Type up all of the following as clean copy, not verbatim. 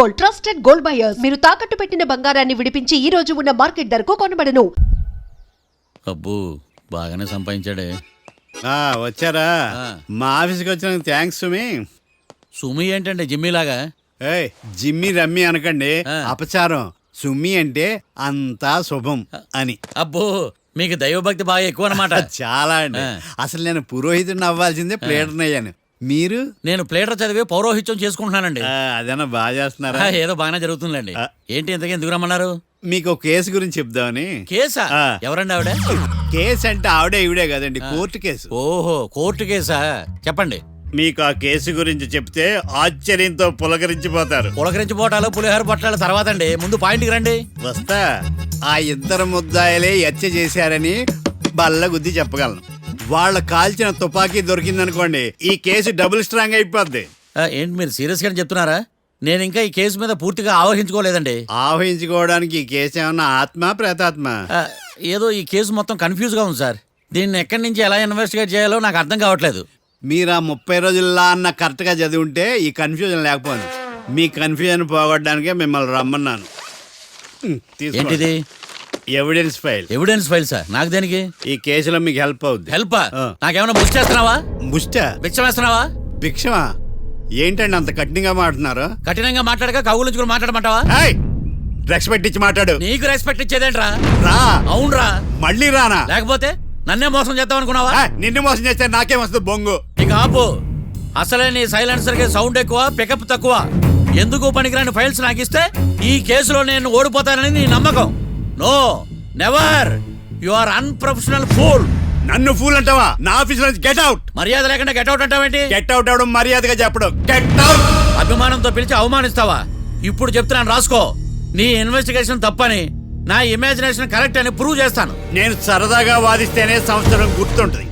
Gold, trusted gold buyers. మీరు తాకట్టు పెట్టిన బంగారాన్ని విడిపించి ఈ రోజు ఉన్న మార్కెట్ ధరకు కొనబడను. అబ్బో బాగానే సంపాదించాడే. వచ్చారా? మా ఆఫీస్కి వచ్చినందుకు థ్యాంక్స్ సుమి. సుమి ఏంటంటే జిమ్మీలాగా? ఏయ్ జిమ్మి రమ్మి అనకండి, అపచారం. సుమి అంటే అంతా శుభం అని. అబ్బో మీకు దైవభక్తి బాగా ఎక్కువ అన్నమాట. చాలా అండి. అసలు నేను పురోహితుడిని అవ్వాల్సిందే ప్లేటర్ని అయ్యాను. మీరు? నేను ప్లేటర్ చదివి పౌరోహిత్యం చేసుకుంటున్నానండి. అదేనా బాగా చేస్తున్నారా? ఏదో బాగానే జరుగుతుందండి. ఏంటి ఇంతకీ ఎందుకు రమ్మన్నారు? మీకు ఒక కేసు గురించి చెప్దామని. కేసా? ఎవరండి ఆవిడ? కేసు అంటే ఆవిడే ఈవిడే కదండి, కోర్టు కేసు. ఓహో కోర్టు కేసా, చెప్పండి. మీకు ఆ కేసు గురించి చెప్తే ఆశ్చర్యంతో పులకరించిపోతారు. పులకరించిపోటాలు పులిహోర పొట్టాల తర్వాత అండి, ముందు పాయింట్కి రండి. వస్తా. ఆ ఇద్దరు ముద్దాయలే హత్య చేశారని బల్ల గుద్ది చెప్పగలను. వాళ్ళ కాల్చిన తుపాకీ దొరికిందనుకోండి, ఈ కేసు డబుల్ స్ట్రాంగ్ అయిపోద్ది. ఏంటి మీరు సీరియస్ గా చెప్తున్నారా? నేను ఇంకా ఈ కేసు మీద పూర్తిగా ఆవహించుకోలేదండి. ఆవహించుకోవడానికి ఈ కేసు ఏమన్నా ఆత్మ ప్రేతాత్మ? ఏదో ఈ కేసు మొత్తం కన్ఫ్యూజ్ గా ఉంది సార్. దీన్ని ఎక్కడి నుంచి ఎలా ఇన్వెస్టిగేట్ చేయాలో నాకు అర్థం కావట్లేదు. మీరు ఆ 30 రోజుల్లో అన్న కరెక్ట్ గా చదివి ఉంటే ఈ కన్ఫ్యూజన్ లేకపోను. మీ కన్ఫ్యూజన్ పోగొట్టడానికే మిమ్మల్ని రమ్మన్నాను. ఏంటిది? Evidence file. Evidence file sir? నాకు దేనికి? ఈ కేసులో మీకు హెల్ప్ అవుద్ది. హెల్ప్? నాకేమైనా ముష్టి చేస్తున్నావా? ముష్ట? భిక్షం వేస్తున్నావా? భిక్షమా? ఏంటండి అంత కఠినంగా మాట్లాడుతున్నారు? కఠినంగా మాట్లాడక కవుల కూడా మాట్లాడమంటావా? రెస్పెక్ట్ ఇచ్చి మాట్లాడు. నీకు రెస్పెక్ట్ ఇచ్చేదేంట్రా? రా. అవునరా? మళ్ళీ రానా? లేకపోతే నన్నే మోసం చేద్దాం అనుకున్నావా? నిన్ను మోసం చేస్తే నాకేం వస్తుంది బొంగు? ఇక ఆపు. అసలే నీ సైలెన్సర్ కి సౌండ్ ఎక్కువ, పికప్ తక్కువ. ఎందుకు పనికిరాని ఫైల్స్ నాకు ఇస్తే ఈ కేసులో నేను ఓడిపోతానని నీ నమ్మకం. No, never. You are unprofessional fool. నన్ను ఫూల్ అంటావా? నా ఆఫీస్ నుంచి గెట్ అవుట్. మర్యాద లేకుండా గెట్ అవుట్ అంటావేంటి? గెట్ అవుట్ అవడం మర్యాదగా చెప్పడం. Get out. అభిమానంతో పిలిచి అవమానిస్తావా? ఇప్పుడు చెప్తున్నాను రాసుకో. నీ ఇన్వెస్టిగేషన్ తప్పని, నా ఇమాజినేషన్ కరెక్ట్ అని ప్రూవ్ చేస్తాను. నేను సరదాగా వాదిస్తేనే సంవత్సరం గుర్తుంటుంది.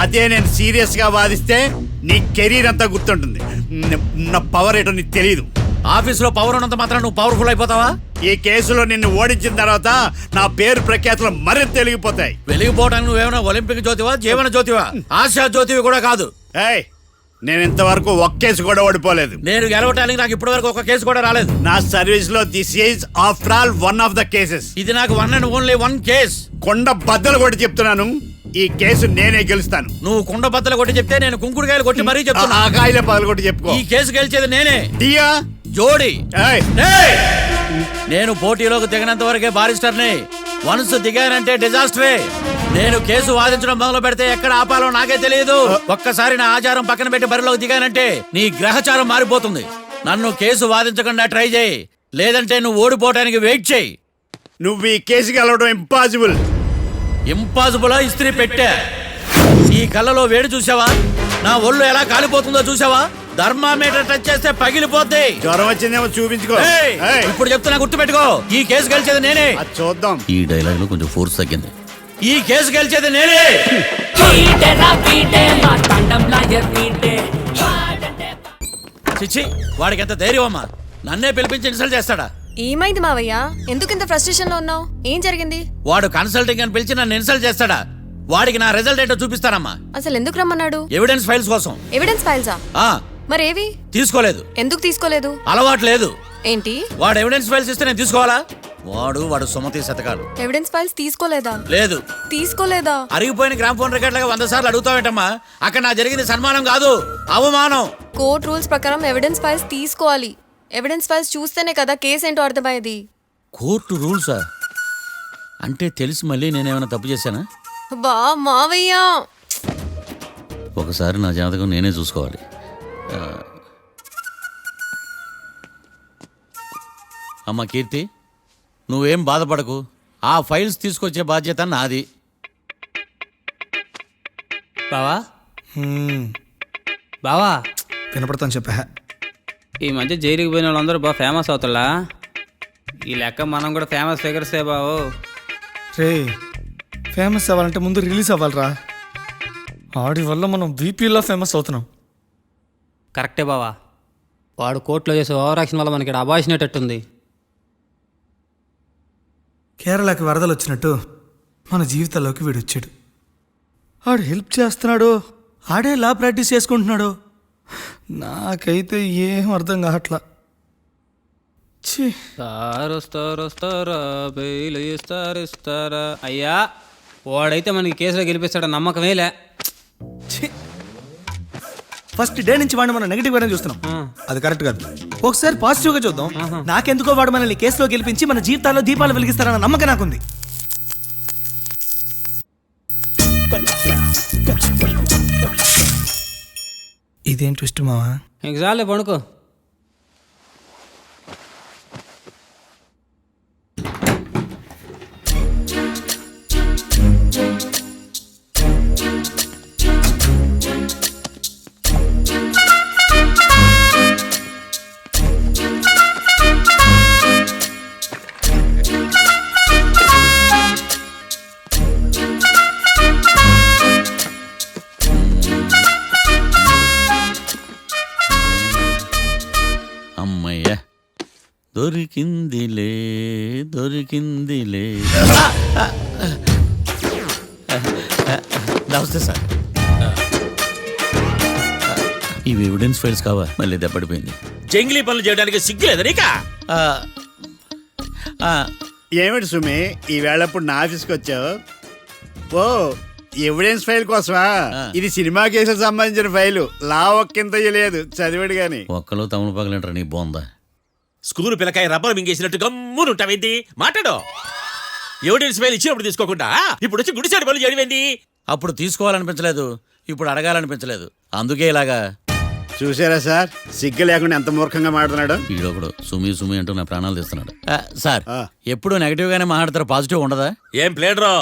అదే నేను సీరియస్ గా వాదిస్తే నీ కెరీర్ అంతా గుర్తుంటుంది. నా పవర్ ఏంటో నీకు తెలియదు. ఆఫీసులో పవర్ ఉన్నంత మాత్రం నువ్వు పవర్ఫుల్ అయిపోతావా? ఈ కేసులో నిన్ను ఓడించిన తర్వాత నా పేరు ప్రఖ్యాతులు మరింత వెలిగిపోతాయి. వెలిగిపోవడానికి నువ్వేమైనా ఒలింపిక్ జ్యోతివా, జీవన జ్యోతివా? ఆశా జ్యోతివి కూడా కాదు. నేను ఇంతవరకు ఒక్క కేసు కూడా ఓడిపోలేదు. నేను గెలవటానికి నాకు ఇప్పటి వరకు ఒక కేసు కూడా రాలేదు. నా సర్వీస్ లో this is after all one of the cases. ఇది నాకు one and only one case. కొండ బద్దలు కూడా చెప్తున్నాను, ఈ కేసు నేనే గెలుస్తాను. నువ్వు కుండ బద్దలు కొట్టి చెప్తే నేను కుంకుడుకాయలు కొట్టి మరీ చెప్తున్నా. ఆ కాయల పగలు కొట్టి చెప్పుకో. ఈ కేసు గెలిచేది నేనే. డియా జోడి. నేను పోటీలోకి దిగినంత వరకే బారిస్టర్ని. వన్స్ దిగానంటే డిజాస్టరే. నేను కేసు వాదించడం మొదలు పెడితే ఎక్కడ ఆపాలో నాకే తెలియదు. ఒక్కసారి నా ఆచారం పక్కన పెట్టి బరిలోకి దిగానంటే నీ గ్రహచారం మారిపోతుంది. నన్ను కేసు వాదించకుండా ట్రై చేయి, లేదంటే నువ్వు ఓడిపోవడానికి వెయిట్ చేయి. నువ్వు ఈ కేసు గెలవడం ఇంపాసిబుల్. ఇంపాసిబులా? ఇస్త్రీ పెట్టా. ఈ కళ్ళలో వేడి చూసావా? నా ఒళ్ళు ఎలా కాలిపోతుందో చూసావా? థర్మామీటర్ టచ్ చేస్తే పగిలిపోద్ది. జ్వరం వచ్చిందేమో చూపించుకో. ఇప్పుడు చెప్తున్నా, గుర్తుపెట్టుకో. ఈ కేసు గెలిచేది నేనే. చూద్దాం. ఈ డైలాగ్ లో కొంచెం ఫోర్స్ తగ్గింది. ఈ కేసు గెలిచేది నేనే. చిచ్చి, వాడికి ఎంత ధైర్యం అమ్మా! నన్నే పిలిపించి ఇన్సల్ట్ చేస్తాడా? ఏమైంది మావయ్య? ఎందుకు ఇంత ఫ్రస్ట్రేషన్ లో ఉన్నావు? ఏం జరిగింది? వాడు కన్సల్టింగ్ అని పిలిచి నన్ను ఇన్సల్ట్ చేస్తాడా? వాడికి నా రిజల్ట్ ఏంటో చూపిస్తానమ్మా. అసలు ఎందుకు రమ్మన్నాడు? ఎవిడెన్స్ ఫైల్స్ కోసం. ఎవిడెన్స్ ఫైల్సా? మరేవి? తీసుకోలేదు. ఎందుకు తీసుకోలేదు? అలవాటు లేదు. ఏంటి? వాడు ఎవిడెన్స్ ఫైల్స్ ఇస్తే నేను తీసుకోవాలా? వాడు సుమతి శతకాలు. ఎవిడెన్స్ ఫైల్స్ తీసుకోలేదా? లేదు. తీసుకోలేదా? అరిగిపోయిన గ్రామ్ ఫోన్ రికార్డ్ లాగా 100 సార్లు అడుగుతావేంటమ్మా? అక్కడ నా జరిగింది సన్మానం కాదు, అవమానం. కోర్ట్ రూల్స్ ప్రకారం ఎవిడెన్స్ ఫైల్స్ తీసుకోవాలి. ఎవిడెన్స్ ఫైల్స్ చూస్తేనే కదా కేసు ఏంటో అర్థమయ్యేది. కోర్టు రూల్సా? అంటే తెలిసి మళ్ళీ నేనేమైనా తప్పు చేశానా? బా మావయ్య, ఒకసారి నా జాతకం నేనే చూసుకోవాలి. అమ్మ కీర్తి, నువ్వేం బాధపడకు. ఆ ఫైల్స్ తీసుకొచ్చే బాధ్యత నాది. బావా బావా వినపడతాను చెప్పా. ఈ మధ్య జైలుకి పోయిన వాళ్ళందరూ బాగా ఫేమస్ అవుతారా? ఈ లెక్క మనం కూడా ఫేమస్ ఫిగర్సే బావు. రే, ఫేమస్ అవ్వాలంటే ముందు రిలీజ్ అవ్వాలిరా. ఆడి వల్ల మనం వీపీలో ఫేమస్ అవుతున్నాం. కరెక్టే బావా. వాడు కోర్టులో చేసే ఓవర్ యాక్షన్ వల్ల మనకి అబాయిసినట్టుంది. కేరళకి వరదలు వచ్చినట్టు మన జీవితాల్లోకి వీడు వచ్చాడు. ఆడు హెల్ప్ చేస్తున్నాడు, ఆడే లా ప్రాక్టీస్ చేసుకుంటున్నాడు. నాకైతే ఏం అర్థం కావట్లా. సార్ వస్తారా బెయిల్ ఇస్తారా అయ్యా వాడైతే మనకి కేసులో గెలిపిస్తాడని నమ్మకమేలే. ఫస్ట్ డే నుంచి వాడిని మనం నెగిటివ్ గానే చూస్తున్నాం. అది కరెక్ట్ కాదు. ఒకసారి పాజిటివ్ గా చూద్దాం. నాకెందుకో వాడు మనల్ని కేసులో గెలిపించి మన జీవితాల్లో దీపాలు వెలిగిస్తారన్న నమ్మకం నాకుంది. ఇదేం ట్విస్ట్ మావా? ఇంక చాలే పడుకో. అమ్మయ్య దొరికిందిలే. నమస్తే సార్. ఇవి ఎవిడెన్స్ ఫైల్స్ కావా? మళ్ళీ దెబ్బడిపోయింది. జంగిలీ పనులు చేయడానికి సిగ్గులేదు నీకా? ఏమిటి సుమి ఈ వేళప్పుడు నా ఆఫీస్కి వచ్చావు? ఓ ఎవిడెన్స్ ఫైల్ కోసమా? ఇది సినిమా కేసులకు సంబంధించిన ఫైలు. లా ఒక్కింత లేదు, చదివాడు గాని. ఒక్కలో తమను పగలంటారు నీ బోందా. స్కూల్ పిల్లకాయ రబ్బర్ మింగేసినట్టు గమ్మున ఉంటావేంటి? మాట్లాడు. ఎవిడెన్స్ ఫైల్ ఇచ్చినప్పుడు తీసుకోకుండా ఇప్పుడు వచ్చి గుడిసాడు పనులు చేయడమేంటి? అప్పుడు తీసుకోవాలనిపించలేదు, ఇప్పుడు అడగాలనిపించలేదు. అందుకే ఇలాగా. చూసారా సార్, సిగ్గు లేకుండా ఎంత మూర్ఖంగా మాట్లాడుతున్నాడు. ఈడొకడు సుమి అంటూ నా ప్రాణాలు తీస్తున్నాడు. సార్ ఆ. ఎప్పుడు నెగిటివ్ గానే మాట్లాడతారు, పాజిటివ్ ఉండదా? ఏం ప్లేడరో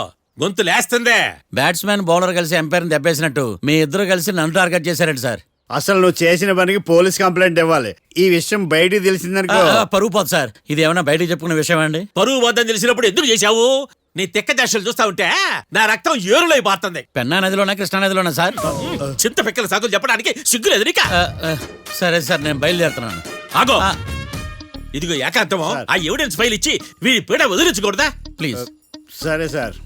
గొంతు లేస్తుందే. బ్యాట్స్మెన్ బౌలర్ కలిసి ఎంపైర్ని దెబ్బేసినట్టు మీ ఇద్దరు కలిసి నన్ను టార్గెట్ చేశారండి సార్. అసలు నువ్వు చేసిన పనికి పోలీస్ కంప్లైంట్ ఇవ్వాలి. ఈ విషయం బయటికి తెలిసిందనుకో పరువు పోదు సార్. ఇది ఏమన్నా బయటికి చెప్పుకునే విషయం అండి? పరువు వద్దని తెలిసినప్పుడు ఎందుకు చేశావు? నీ తెక్క దశలు చూస్తా ఉంటే నా రక్తం ఏరులై పారుతుంది. పెన్నా నదిలోనా కృష్ణా నదిలోనా సార్? చింత పిక్కల సాగులు చెప్పడానికి సిగ్గులేదు నీకా? సరే సార్, నేను బయలుదేరుతున్నాను. ఆగో, ఇదిగో ఏకాంతమో ఆ ఎవిడెన్స్ ఫైల్ ఇచ్చి వీడి పీడ వదిలించకూడదా? ప్లీజ్. సరే సార్.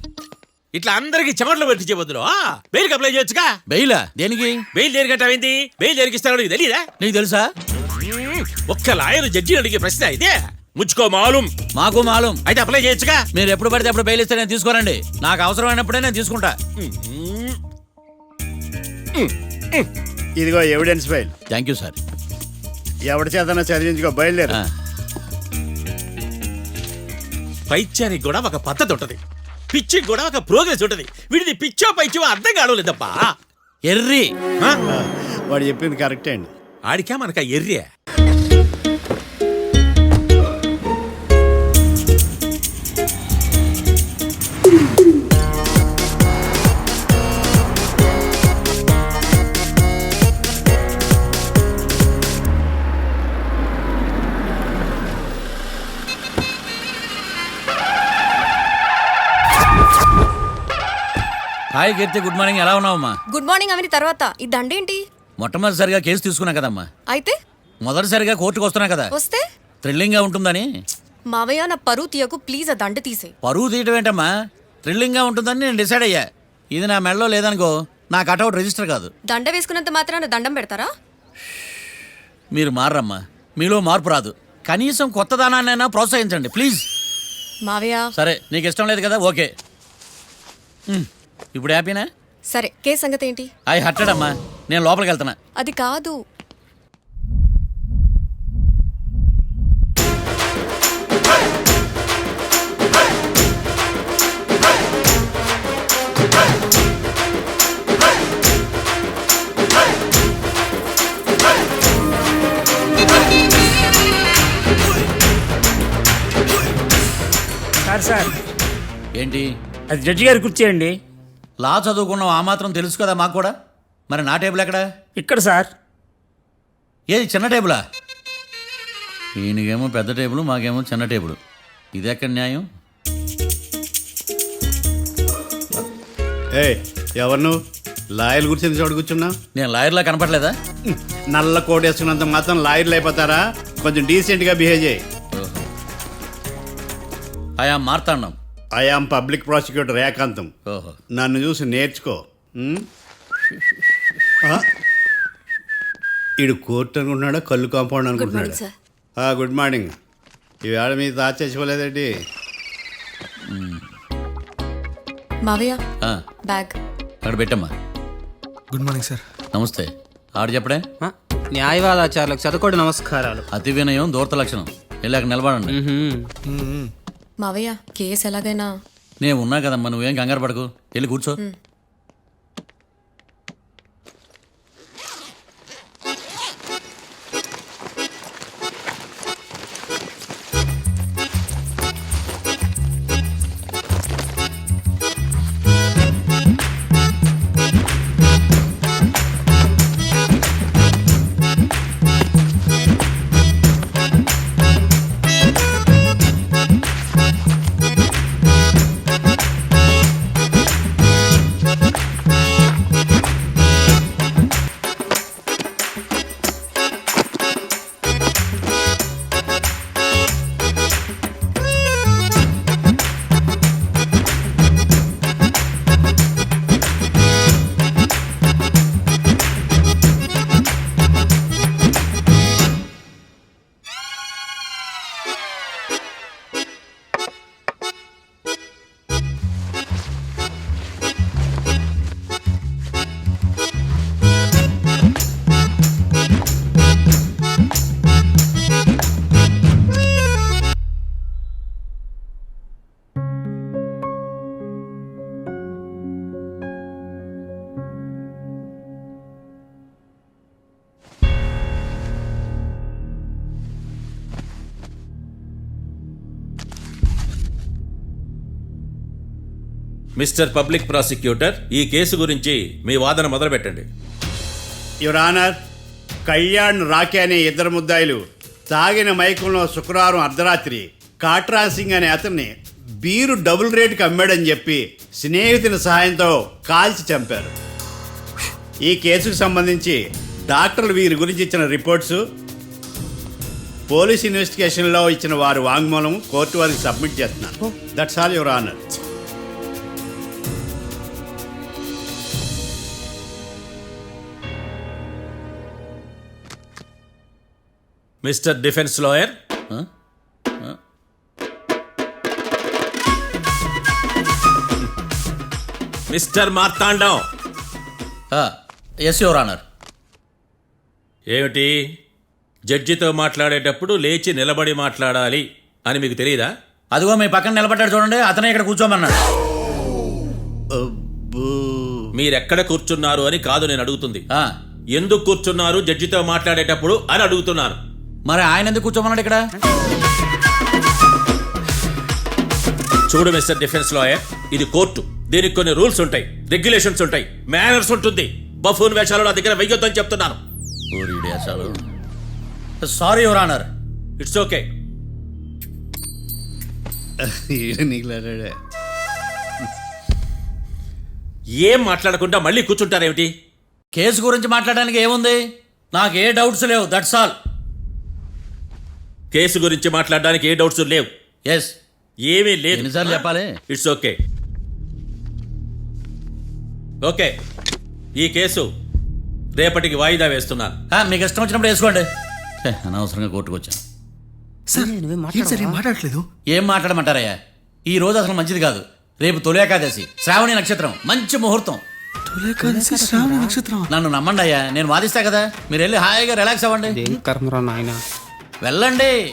ఇట్లా అందరికి చెమటలు పెట్టి వద్దురు. బెయిల్కి అప్లై చేయొచ్చుగా. బెయిలా? దేనికి? బెయిల్ దేనికంటావేంది? బెయిల్ దేనికిస్తాడో నీకు తెలీదా? నీకు తెలుసా? ఒక్క లాయర్ జడ్జి అడిగే ప్రశ్న అయితే ముచ్చుకో మాలూం. మాకు మాలూం. అయితే అప్లై చేయొచ్చుగా. మీరు ఎప్పుడు పడితే అప్పుడు బెయిల్ ఇస్తే నేను తీసుకోరండి. నాకు అవసరమైనప్పుడే నేను తీసుకుంటా. ఇదిగో evidence file. Thank you sir. ఎవరి చేతనా చదివించుకో, బయలుదేరు. పైత్యానికి కూడా ఒక పద్ధతి ఉంటది, పిచ్చికి కూడా ఒక ప్రోగ్రెస్ ఉంటది. వీడిది పిచ్చో పైచో అర్థం కావలేదప్పా. ఎర్రి. వాడు చెప్పింది కరెక్టే అండి. ఆడికా మనక ఎర్రే. హాయ్ కీర్తి, గుడ్ మార్నింగ్. ఎలా ఉన్నావమ్మా? గుడ్ మార్నింగ్ అవని తర్వాత ఈ దండేంటి? మొట్టమొదటిసారిగా కేసు తీసుకున్నా కదమ్మా. అయితే మొదటిసారిగా కోర్టుకు వస్తున్నా కదా, వస్తే థ్రిల్లింగ్ గా ఉంటుందని. మావయ్య నా పరువు తీయకు ప్లీజ్. ఆ దండ తీసే. పరువు తీయటం ఏంటమ్మా? థ్రిల్లింగ్ గా ఉంటుందని నేను డిసైడ్ అయ్యా. ఇది నా మెడలో లేదనుకో, నా కటౌట్ రిజిస్టర్ కాదు. దండ వేసుకున్నంత మాత్రాన దండం పెడతారా? మీరు మారమ్మా, మీలో మార్పు రాదు. కనీసం కొత్త దానాన్నైనా ప్రోత్సహించండి ప్లీజ్. మావయ్య సరే, నీకు ఇష్టం లేదు కదా, ఓకే. ఇప్పుడు హ్యాపీనా? సరే, కేసు సంగతి ఏంటి? ఐ హర్టెడ్ అమ్మా, నేను లోపలికి వెళ్తున్నా. అది కాదు. సార్ ఏంటి? అది జడ్జి గారి కుర్చీ అండి. లా చదువుకున్నావు, ఆ మాత్రం తెలుసు కదా మాకు కూడా. మరి నా టేబుల్ ఎక్కడ? ఇక్కడ సార్. ఏది, చిన్న టేబులా? ఈయనకేమో పెద్ద టేబుల్, మాకేమో చిన్న టేబుల్. ఇది ఎక్కడ న్యాయం? ఎవరు నువ్వు? లాయర్ల గురించి చోటు కూర్చున్నా? నేను లాయర్లా కనపడలేదా? నల్ల కోట్ వేసుకున్నంత మాత్రం లాయర్లు అయిపోతారా? కొంచెం డీసెంట్ గా బిహేవ్ చేయి. ఆయా మార్తాండం. ఐఆమ్ పబ్లిక్ ప్రాసిక్యూటర్ ఏకాంతం. ఓహో. నన్ను చూసి నేర్చుకో. ఈడు కోర్టు అనుకుంటున్నాడా, కళ్ళు కాంపౌండ్ అనుకుంటున్నాడా? Good morning. ఈవేళ మీ తాత చచ్చిపోలేదండి. మావయ్య ఆ, బ్యాగ్. అక్కడ పెట్టమ్మా. Good morning sir. నమస్తే. ఆడు చెప్పడే. న్యాయవాదాచారులకు చదువుకోండి నమస్కారాలు. అతి వినయం దూరత లక్షణం. వెళ్ళాక నిలబడండి. మావయ్య కేసు ఎలాగైనా నేను ఉన్నా కదమ్మా, నువ్వేం కంగారు పడకు. వెళ్ళి కూర్చో. మిస్టర్ పబ్లిక్ ప్రాసిక్యూటర్, ఈ కేసు గురించి మీ వాదన మొదలు పెట్టండి. యువర్ ఆనర్, కళ్యాణ్ రాకే అనే ఇద్దరు ముద్దాయిలు తాగిన మైకంలో శుక్రవారం అర్ధరాత్రి కాట్రా సింగ్ అనే అతన్ని బీరు డబుల్ రేటుకి అమ్మాడని చెప్పి స్నేహితుని సహాయంతో కాల్చి చంపారు. ఈ కేసుకు సంబంధించి డాక్టర్లు వీరి గురించి ఇచ్చిన రిపోర్ట్స్, పోలీస్ ఇన్వెస్టిగేషన్లో ఇచ్చిన వారి వాంగ్మూలం కోర్టు వారికి సబ్మిట్ చేస్తున్నాను. That's all your honour. Mister defence lawyer, mister Marthandam. Yes your honour. ఏమిటి, జడ్జితో మాట్లాడేటప్పుడు లేచి నిలబడి మాట్లాడాలి అని మీకు తెలియదా? అదిగో మీ పక్కన నిలబడ్డాడు చూడండి, అతనే ఇక్కడ కూర్చోమన్నాడు. మీరెక్కడ కూర్చున్నారు అని కాదు నేను అడుగుతుంది. ఆ, ఎందుకు కూర్చున్నారు జడ్జితో మాట్లాడేటప్పుడు అని అడుగుతున్నాను. మరి ఆయన ఎందుకు కూర్చోమన్నాడు ఇక్కడ? చూడు మిస్టర్ డిఫెన్స్ లాయర్, ఇది కోర్టు. దీనికి కొన్ని రూల్స్ ఉంటాయి, రెగ్యులేషన్స్ ఉంటాయి, మేనర్స్ ఉంటుంది. బఫూన్ వేషాలు నా దగ్గర వెయ్యొద్దని చెప్తున్నాను. Sorry your honour. It's okay. ఏం మాట్లాడకుండా మళ్ళీ కూర్చుంటారేమిటి? కేసు గురించి మాట్లాడడానికి ఏముంది? నాకు ఏ డౌట్స్ లేవు, దట్స్ ఆల్. కేసు గురించి మాట్లాడడానికి ఏ డౌట్స్ లేవు? ఎస్. ఏమీ లేదు. ఎన్నిసార్లు చెప్పాలి? It's okay. ఓకే, ఈ కేసు రేపటికి వాయిదా వేస్తున్నాను. మీకు ఇష్టం వచ్చినప్పుడు వేసుకోండి. అనవసరంగా కోర్టుకు వచ్చాను. సార్ ఏం సార్ ఏం మాట్లాడట్లేదు? ఏం మాట్లాడమంటారయ్యా? ఈ రోజు అసలు మంచిది కాదు. రేపు తొలి ఏకాదశి, శ్రావణి నక్షత్రం, మంచి ముహూర్తం. శ్రావణ నక్షత్రం. నన్ను నమ్మండి అయ్యా, నేను వాదిస్తా కదా. మీరు వెళ్ళి హాయిగా రిలాక్స్ అవ్వండి. కర్మరా నాయనా. వెళ్ళండి.